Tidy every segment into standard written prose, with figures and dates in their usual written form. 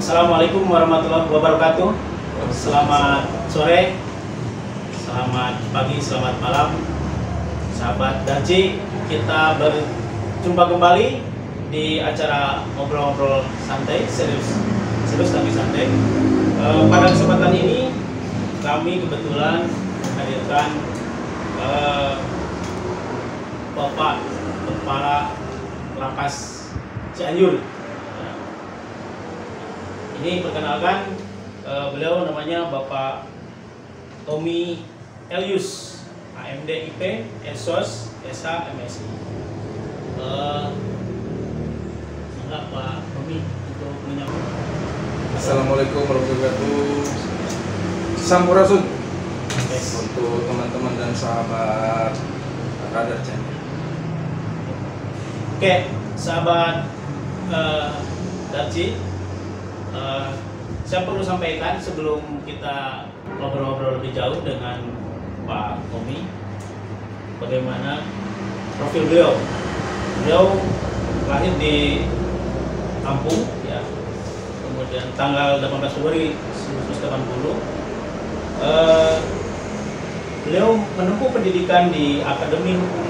Assalamualaikum warahmatullahi wabarakatuh. Selamat sore, selamat pagi, selamat malam, sahabat Darji. Kita berjumpa kembali di acara ngobrol-ngobrol santai, serius tapi santai. Pada kesempatan ini kami kebetulan menghadirkan Bapak Kepala Lapas Cianjur. Ini perkenalkan, beliau namanya Bapak Tommy Elius, AMD IP, SOS, SH, MSI. Enggak Pak Tommy untuk menyampaikan. Assalamualaikum warahmatullahi wabarakatuh. Sampurasun Yes. untuk teman-teman dan sahabat Radar Channel. Oke, sahabat Darji, saya perlu sampaikan sebelum kita ngobrol-ngobrol lebih jauh dengan Pak Tommy, bagaimana profil beliau. Beliau lahir di Lampung, ya, kemudian tanggal 18 Februari 1980. Beliau menempuh pendidikan di Akademi Hukum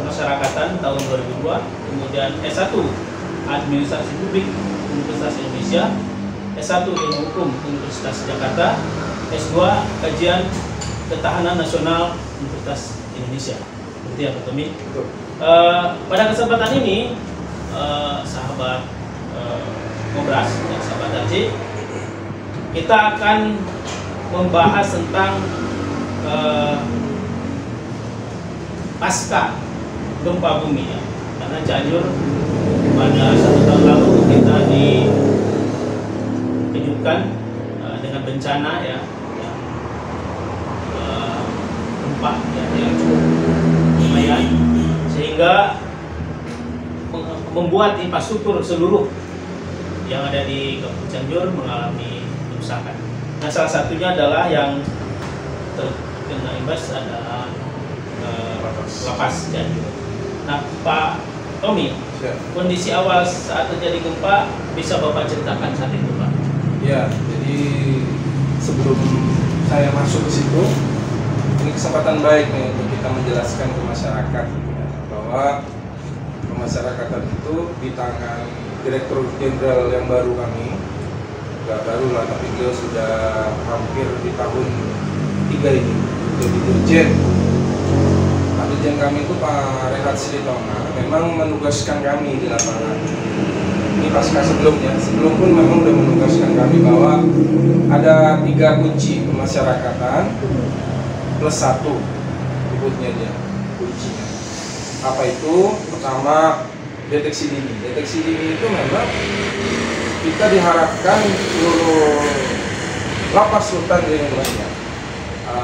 Kemasyarakatan tahun 2002, kemudian S1 Administrasi Publik Universitas Indonesia, S1 Ilmu Hukum Universitas Jakarta, S2 Kajian Ketahanan Nasional Universitas Indonesia. Seperti ya Pak Tommy. Pada kesempatan ini, sahabat Ngobras dan sahabat Darji, kita akan membahas tentang pasca gempa bumi, ya. Karena Cianjur pada 1 tahun lalu kita dikejutkan dengan bencana, ya, yang gempa, ya, yang cukup lumayan, sehingga membuat infrastruktur seluruh yang ada di Kabupaten Cianjur mengalami kerusakan. Nah, salah satunya adalah yang terkena imbas adalah lapas Cianjur. Nah, Pak Tommy, kondisi awal saat terjadi gempa bisa Bapak ceritakan saat itu, Pak? Ya, jadi sebelum saya masuk ke situ, ini kesempatan baik nih untuk kita menjelaskan ke masyarakat, ya, bahwa pemasyarakatan itu di tangan Direktur Jenderal yang baru kami, nggak baru lah, tapi beliau sudah hampir di tahun 3 ini jadi Dirjen. Dirjen kami itu Pak Rehat Silitonga memang menugaskan kami di lapangan. Ini pasca sebelumnya, sebelum pun memang sudah menugaskan kami bahwa ada 3 kunci pemasyarakatan plus 1 sebutnya dia kuncinya. Apa itu? Pertama, deteksi dini. Deteksi dini itu memang kita diharapkan seluruh lapas rutan di Indonesia,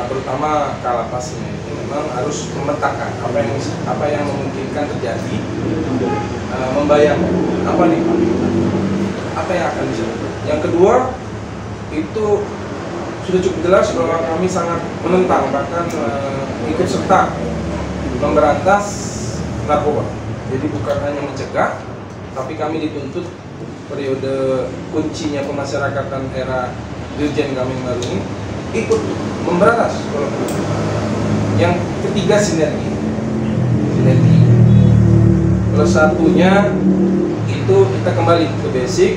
terutama kalapasnya itu memang harus memetakan apa yang memungkinkan terjadi, membayangkan apa nih Pak, apa yang akan terjadi. Yang kedua itu sudah cukup jelas bahwa kami sangat menentang, bahkan ikut serta memberantas narkoba. Jadi bukan hanya mencegah, tapi kami dituntut periode kuncinya pemasyarakatan era Dirjen kami baru ini ikut memberantas. Yang ketiga sinergi. Plus satunya itu kita kembali ke basic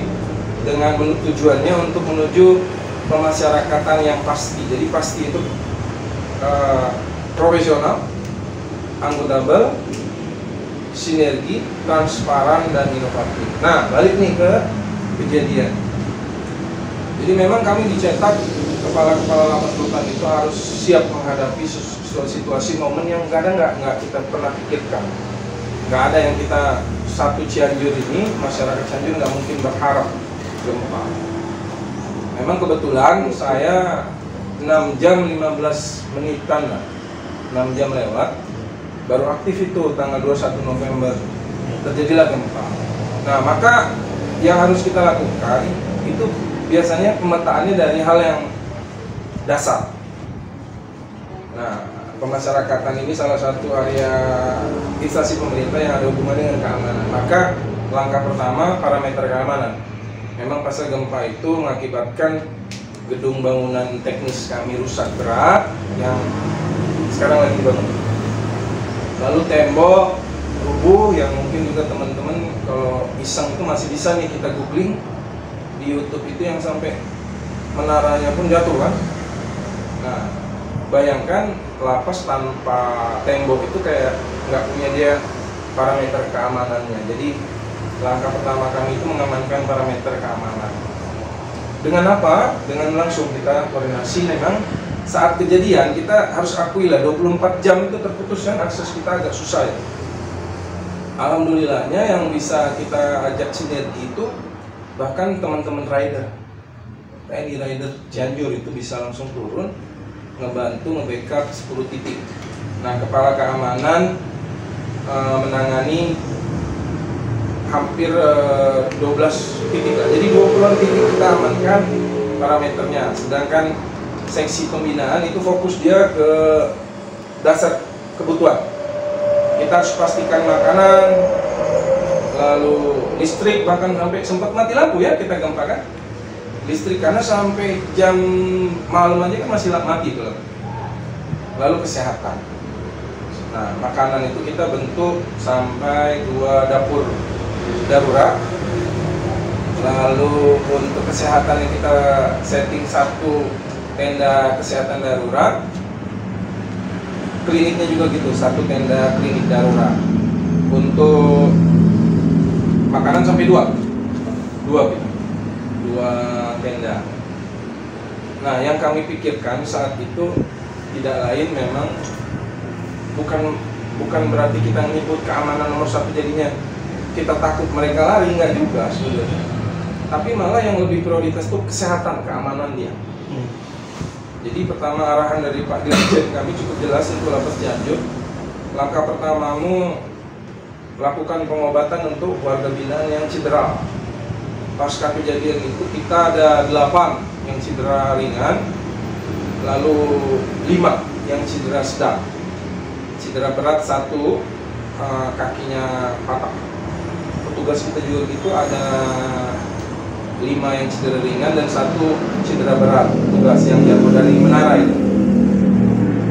dengan tujuannya untuk menuju pemasyarakatan yang pasti. Jadi pasti itu profesional, akuntabel, sinergi, transparan, dan inovatif. Nah, balik nih ke kejadian. Jadi memang kami dicetak kepala-kepala lapas rutan itu harus siap menghadapi situasi momen yang kadang nggak kita pernah pikirkan. Nggak ada yang kita satu Cianjur ini, masyarakat Cianjur nggak mungkin berharap gempa. Memang kebetulan saya 6 jam 15 menitan lah, 6 jam lewat, baru aktif itu tanggal 21 November terjadilah gempa. Nah, maka yang harus kita lakukan itu biasanya pemetaannya dari hal yang dasar. Nah, pemasyarakatan ini salah satu area instansi pemerintah yang ada hubungannya dengan keamanan. Maka langkah pertama parameter keamanan. Memang pasca gempa itu mengakibatkan gedung bangunan teknis kami rusak berat yang sekarang lagi bangun. Lalu tembok rubuh yang mungkin juga teman-teman kalau iseng itu masih bisa nih kita googling di YouTube itu yang sampai menaranya pun jatuh kan. Nah, bayangkan lapas tanpa tembok itu kayak nggak punya dia parameter keamanannya. Jadi langkah pertama kami itu mengamankan parameter keamanan. Dengan apa? Dengan langsung kita koordinasi. Memang saat kejadian kita harus akui lah 24 jam itu terputus kan, akses kita agak susah ya. Alhamdulillahnya yang bisa kita ajak sinergi itu bahkan teman-teman rider, TNI Rider Cianjur itu bisa langsung turun ngebantu nge-backup 10 titik. Nah, kepala keamanan menangani hampir 12 titik lah. Jadi 20-an titik kita amankan parameternya. Sedangkan seksi pembinaan itu fokus dia ke dasar kebutuhan. Kita harus pastikan makanan, lalu listrik, bahkan sampai sempat mati lampu ya kita gempa kan. Listrik karena sampai jam malam aja kan masih mati tuh. Lalu kesehatan. Nah, makanan itu kita bentuk sampai 2 dapur darurat. Lalu untuk kesehatan yang kita setting 1 tenda kesehatan darurat. Kliniknya juga gitu, 1 tenda klinik darurat. Untuk makanan sampai 2 tenda. Nah, yang kami pikirkan saat itu tidak lain memang bukan berarti kita menyebut keamanan nomor 1 jadinya kita takut mereka lari, enggak juga sebenarnya. Tapi malah yang lebih prioritas itu kesehatan, keamanan dia. Jadi pertama arahan dari Pak Dirjen kami cukup jelas itu Lapas Cianjur. Langkah pertamamu lakukan pengobatan untuk warga binaan yang cedera. Pasca kejadian itu kita ada 8 yang cedera ringan, lalu 5 yang cedera sedang. Cedera berat 1, kakinya patah. Petugas kita juga gitu ada 5 yang cedera ringan dan 1 cedera berat, petugas yang jatuh dari menara itu.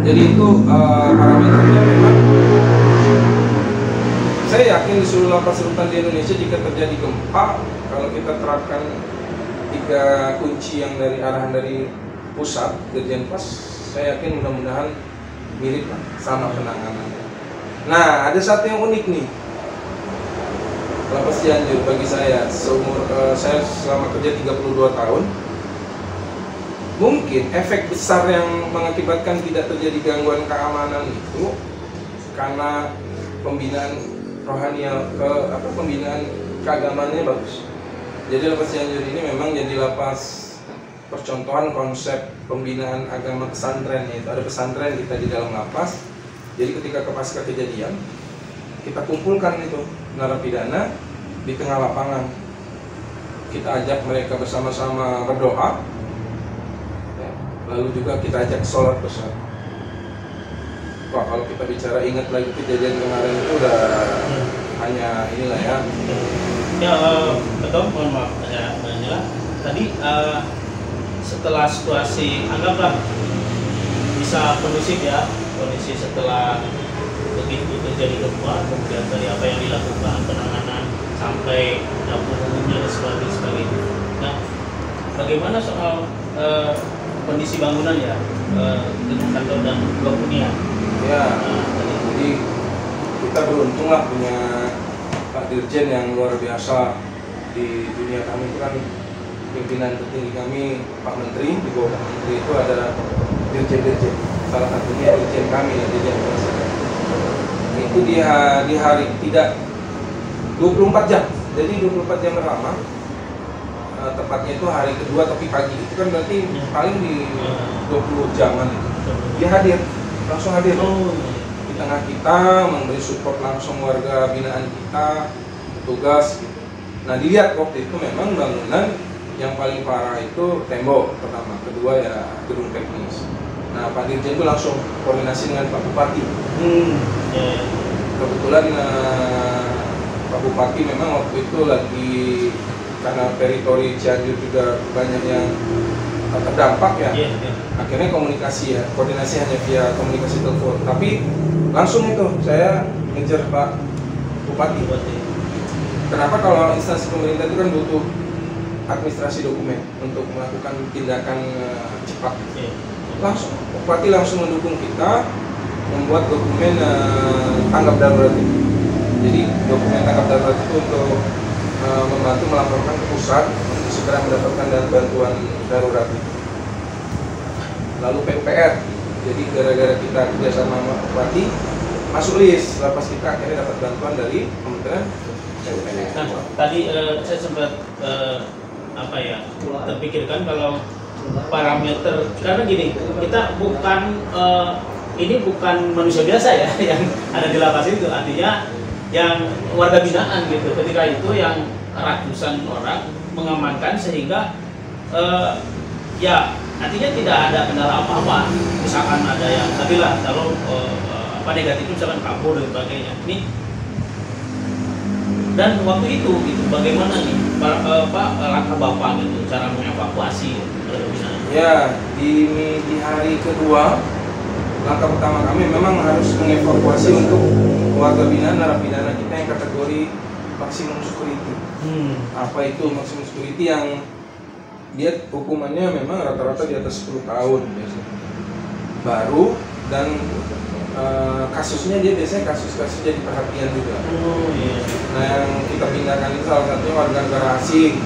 Jadi itu parameternya memang saya yakin di seluruh lapas rutan di Indonesia jika terjadi gempa, kalau kita terapkan 3 kunci yang dari arahan dari pusat Dirjen Pas, saya yakin mudah-mudahan mirip lah, sama penanganannya. Nah, ada satu yang unik nih. Lapas Cianjur bagi saya, saya selama kerja 32 tahun, mungkin efek besar yang mengakibatkan tidak terjadi gangguan keamanan itu karena pembinaan pembinaan keagamannya bagus. Jadi Lapas Cianjur ini memang jadi lapas percontohan konsep pembinaan agama pesantren, yaitu ada pesantren kita di dalam lapas. Jadi ketika pasca kejadian kita kumpulkan itu narapidana di tengah lapangan, kita ajak mereka bersama-sama berdoa, ya, lalu juga kita ajak sholat bersama. Wah, kalau kita bicara ingat lagi kejadian kemarin itu udah hanya inilah ya. Ya, Ketua, mohon maaf Nyala. Tadi setelah situasi, anggaplah bisa kondusif ya, kondisi setelah begitu terjadi gempa, kemudian tadi apa yang dilakukan, penanganan sampai dapur umumnya dan sebagainya. Nah, bagaimana soal kondisi bangunan ya, gedung kantor dan blok hunian? Ya, jadi kita beruntung lah punya Pak Dirjen yang luar biasa di dunia kami. Itu kan pimpinan tertinggi kami, Pak Menteri. Di bawah Pak Menteri itu ada Dirjen-Dirjen, salah satunya Dirjen kami ya, Dirjen Pemasyarakatan. Itu di hari tidak 24 jam, jadi 24 jam pertama, tepatnya itu hari kedua tapi pagi, itu kan berarti paling di 20 jaman itu dia hadir, langsung hadir di tengah kita, memberi support langsung warga binaan kita, petugas gitu. Nah, dilihat waktu itu memang bangunan yang paling parah itu tembok pertama, kedua ya gedung teknis. Nah, Pak Dirjen itu langsung koordinasi dengan Pak Bupati. Kebetulan Pak Bupati memang waktu itu lagi karena teritori Cianjur juga banyak yang terdampak ya. Akhirnya koordinasi hanya via komunikasi telepon. Tapi langsung itu saya ngejar Pak Bupati. Kenapa? Kalau instansi pemerintah itu kan butuh administrasi dokumen untuk melakukan tindakan cepat. Langsung Bupati langsung mendukung kita membuat dokumen tanggap darurat itu. Jadi dokumen tanggap darurat itu untuk membantu melaporkan ke pusat untuk segera mendapatkan bantuan darurat itu. Lalu PUPR, jadi gara-gara kita kerjasama sama Bupati masuk list, lapas kita akhirnya dapat bantuan dari Kementerian PUPR. Nah, tadi saya sempat terpikirkan kalau parameter, karena gini, kita bukan ini bukan manusia biasa ya yang ada di lapas itu, artinya yang warga binaan gitu. Ketika itu yang ratusan orang mengamankan sehingga ya artinya tidak ada kendala apa-apa. Misalkan ada yang tadilah kalau negatif misalkan kabur dan sebagainya. Ini dan waktu itu bagaimana nih langkah Bapak gitu cara mengevakuasi warga binaan? Ya, di hari kedua langkah pertama kami memang harus mengevakuasi untuk warga binaan, narapidana kita yang kategori maksimum security. Apa itu maksimum security? Yang dia hukumannya memang rata-rata di atas 10 tahun biasanya. Baru dan kasusnya dia biasanya kasus-kasus jadi perhatian juga. Nah, yang kita pindahkan itu salah satunya warga negara asing.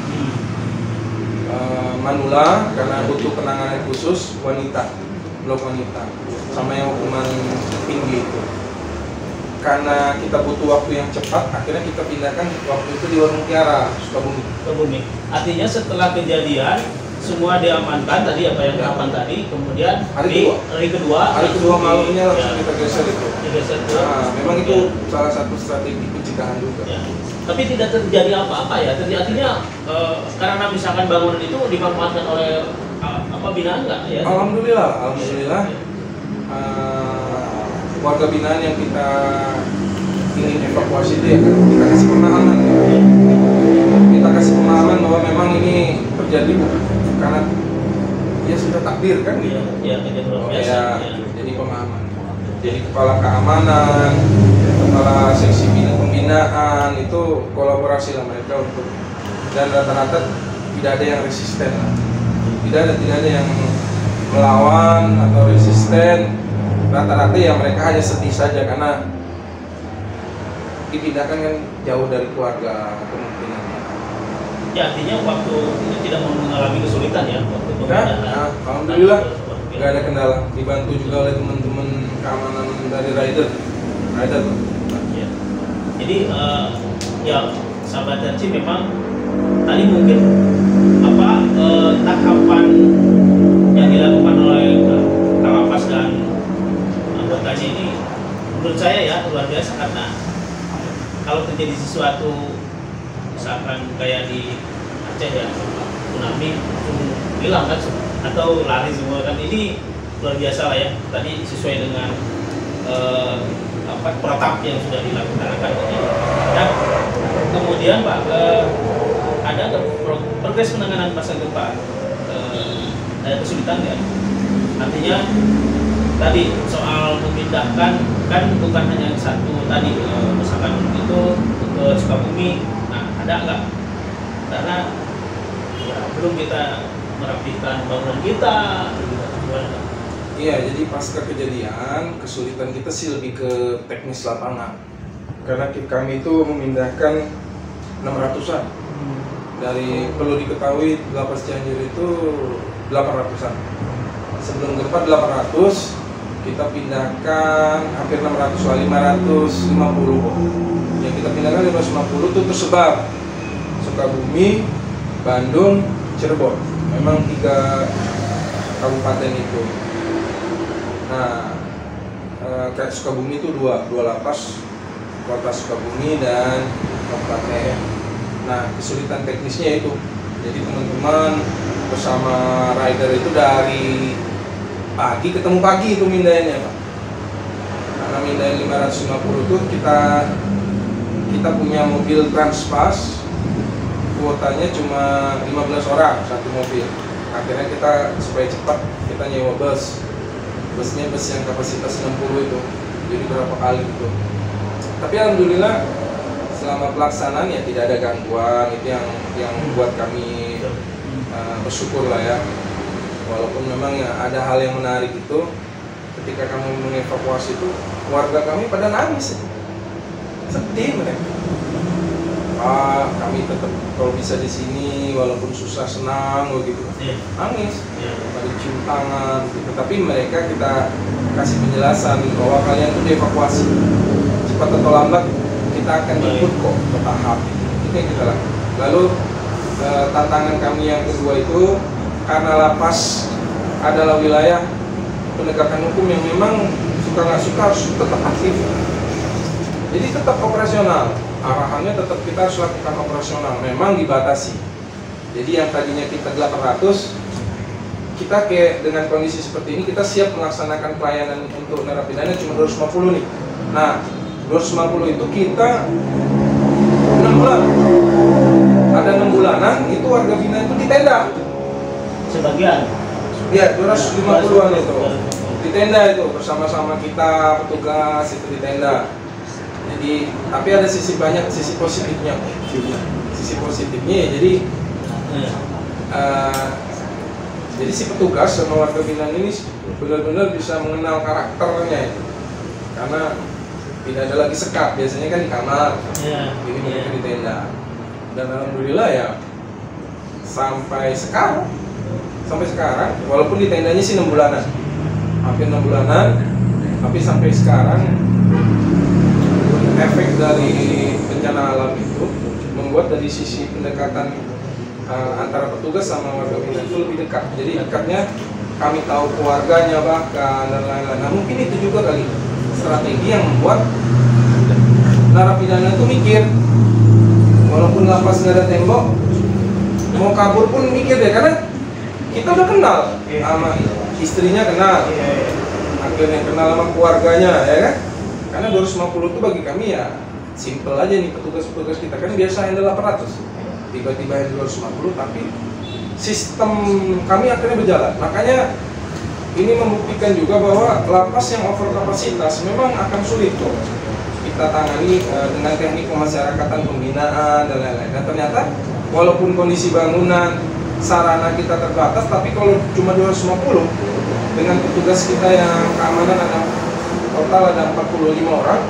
Manula karena butuh penanganan khusus, wanita, blok wanita, sama yang hukuman tinggi itu. Karena kita butuh waktu yang cepat, akhirnya kita pindahkan waktu itu di Warung Tiara, Sukabumi. Artinya setelah kejadian semua diamankan tadi apa yang kapan tadi, kemudian hari kedua malamnya langsung kita geser itu. Nah, memang itu salah satu strategi pencegahan juga. Ya. Tapi tidak terjadi apa-apa ya. Artinya karena misalkan bangunan itu dimanfaatkan oleh binaan nggak ya? Alhamdulillah. Warga binaan yang kita ingin evakuasi itu ya kan kita kasih pemahaman. Kita kasih pemahaman bahwa memang ini terjadi karena dia sudah takdir kan gitu. Jadi pemahaman. Jadi kepala keamanan, kepala seksi pembinaan itu kolaborasi lah mereka untuk, dan rata-rata tidak ada yang resisten lah. Tidak ada yang melawan atau resisten. Rata-rata ya mereka hanya sedih saja karena dipindahkan kan jauh dari keluarga kemungkinannya. Ya artinya waktu itu tidak mengalami kesulitan ya waktu pemindahan. Alhamdulillah nggak ada kendala. Dibantu juga oleh teman-teman keamanan dari rider. Ya. Jadi ya sahabat Darci memang tadi mungkin tahapan yang dilakukan oleh Kalapas dan anggotanya ini menurut saya ya luar biasa, karena kalau terjadi sesuatu misalkan kayak di Aceh ya tsunami hilang kan atau lari semua kan, ini luar biasa lah ya. Tadi sesuai dengan protap yang sudah dilakukan. Dan kemudian Pak ada progres penanganan pasca gempa, ada kesulitan nggak? Artinya tadi soal memindahkan kan bukan hanya satu tadi, misalkan itu ke Sukabumi, nah ada nggak? Karena ya belum kita merapikan bangunan kita. Iya, jadi pasca kejadian kesulitan kita sih lebih ke teknis lapangan, karena kami itu memindahkan 600-an. Dari perlu diketahui lapas Cianjur itu 800-an. Sebelum gempa 800, kita pindahkan hampir 600, 550. Yang kita pindahkan 550 itu tersebar Sukabumi, Bandung, Cirebon. Memang 3 kabupaten itu. Nah, kayak Sukabumi itu dua lapas, kota Sukabumi dan kabupaten. Nah, kesulitan teknisnya itu. Jadi teman-teman bersama rider itu dari pagi ketemu pagi itu mindahinnya, Pak. Karena mindahin 550 itu kita punya mobil Transpas kuotanya cuma 15 orang satu mobil. Akhirnya kita supaya cepat kita nyewa busnya yang kapasitas 60 itu, jadi berapa kali gitu. Tapi alhamdulillah selama pelaksanaan ya tidak ada gangguan, itu yang membuat kami bersyukur lah ya. Walaupun memang ya ada hal yang menarik itu ketika kami mengevakuasi itu, warga kami pada nangis, sedih mereka. Kami tetap kalau bisa di sini walaupun susah senang begitu, nangis, pada cium tangan gitu. Tapi mereka kita kasih penjelasan bahwa kalian itu dievakuasi, cepat atau lambat kita akan ikut kok bertahap. Itu yang kita lakukan. Lalu tantangan kami yang kedua itu karena lapas adalah wilayah penegakan hukum yang memang suka nggak suka harus tetap aktif. Jadi tetap operasional, arahannya tetap kita harus lakukan operasional, memang dibatasi. Jadi yang tadinya kita 800, kita kayak dengan kondisi seperti ini kita siap melaksanakan pelayanan untuk narapidana cuma 250 nih. Nah, 250 itu kita 6 bulan. Ada 6 bulanan itu warga binaan itu di tenda. Sebagian. Ya, 250-an itu. Di tenda itu bersama-sama kita petugas itu di tenda. Jadi, tapi ada sisi positifnya. Sisi positifnya ya, jadi si petugas sama warga binaan ini benar-benar bisa mengenal karakternya itu. Karena tidak ada lagi sekat, biasanya kan di kamar, ini mereka di tenda. Dan alhamdulillah ya sampai sekarang, walaupun di tendanya sih 6 bulanan, hampir 6 bulanan, tapi sampai sekarang efek dari bencana alam itu membuat dari sisi pendekatan antara petugas sama warga binaan itu lebih dekat. Jadi dekatnya kami tahu keluarganya bahkan dan lain-lain. Nah mungkin itu juga kali strategi yang membuat narapidana itu mikir, walaupun lapas nggak ada tembok, mau kabur pun mikir deh, karena kita udah kenal sama istrinya, kenal, akhirnya kenal sama keluarganya, ya kan? Karena 250 itu bagi kami ya simple aja nih, petugas-petugas kita kan biasa handle 800, tiba-tiba handle 250, tapi sistem kami akhirnya berjalan. Makanya ini membuktikan juga bahwa lapas yang over kapasitas memang akan sulit kok kita tangani dengan teknik pemasyarakatan, pembinaan dan lain-lain. Dan ternyata walaupun kondisi bangunan, sarana kita terbatas, tapi kalau cuma 250 dengan petugas kita yang keamanan ada total ada 45 orang,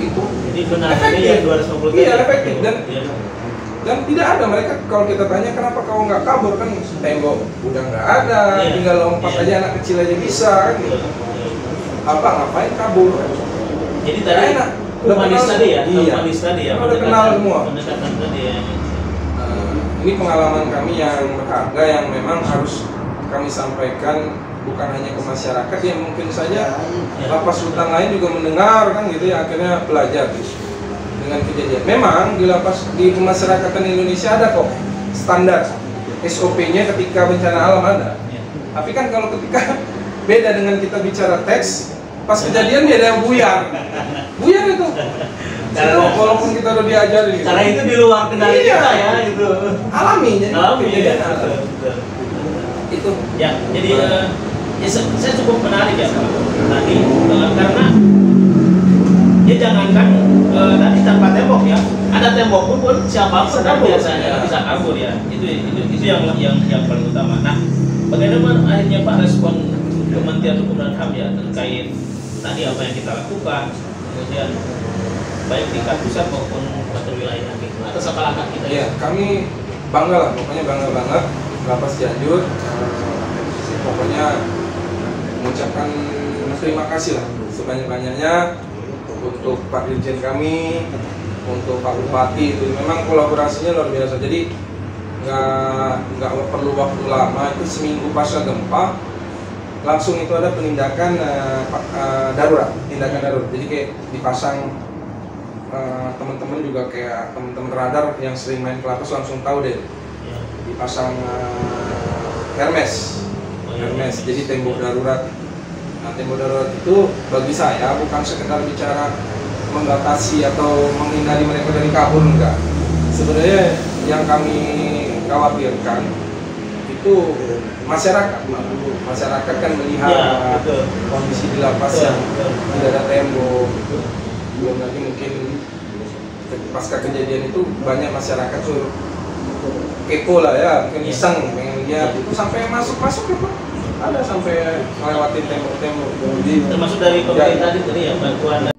itu jadi efektif ya 250. Iya, efektif dan tidak ada mereka, kalau kita tanya kenapa kau nggak kabur, kan tembok udah nggak ada, tinggal lompat aja, anak kecil aja bisa kan gitu. Apa ngapain kabur? Jadi tadi enak. Humanis tadi ya, humanis tadi ya. Udah kenal semua. Pendekatan tadi ya. Ini pengalaman kami yang berharga yang memang harus kami sampaikan bukan hanya ke masyarakat yang mungkin saja lapas rutan lain juga mendengar kan gitu ya, akhirnya belajar gitu dengan kejadian. Memang di lapas di pemasyarakatan Indonesia ada kok standar SOP-nya ketika bencana alam ada. Tapi kan kalau ketika beda dengan kita bicara teks, pas kejadian dia ada yang buyar itu. Itu walaupun kita udah diajarin gitu. Karena itu di luar kendali kita ya itu. Alami, jadi kejadian ya, ada. Itu. Ya, jadi ya, saya cukup menarik ya tadi karena ya jangankan tadi tanpa tembok ya, ada tembok pun siapapun kan biasanya bisa kabur ya. Itu yang paling utama. Nah, bagaimana akhirnya Pak respon Kementerian Hukum dan HAM ya terkait tadi apa yang kita lakukan, kemudian baik tingkat pusat maupun kota wilayah gitu. Atas apa langkah kita? Ya, kami bangga lah, pokoknya bangga banget Lapas Cianjur. Pokoknya mengucapkan terima kasih lah sebanyak-banyaknya untuk Pak Dirjen kami, untuk Pak Bupati, itu memang kolaborasinya luar biasa. Jadi nggak perlu waktu lama, itu seminggu pasca gempa langsung itu ada penindakan darurat, tindakan darurat. Jadi kayak dipasang teman-teman juga kayak teman-teman radar yang sering main ke lapas langsung tahu deh, dipasang Hermes, jadi tembok darurat. Nah, tembok darurat itu bagi saya bukan sekedar bicara membatasi atau menghindari mereka dari kabur, enggak. sebenarnya yang kami khawatirkan itu masyarakat kan melihat Ya, betul. kondisi di lapas Betul, yang betul. tidak ada tembok, belum lagi mungkin pasca kejadian itu banyak masyarakat tuh kepo lah ya, mungkin iseng pengen lihat itu sampai masuk ya Pak, ada sampai melewati tembok-tembok. Jadi Termasuk dari pemerintah tadi ya, bantuan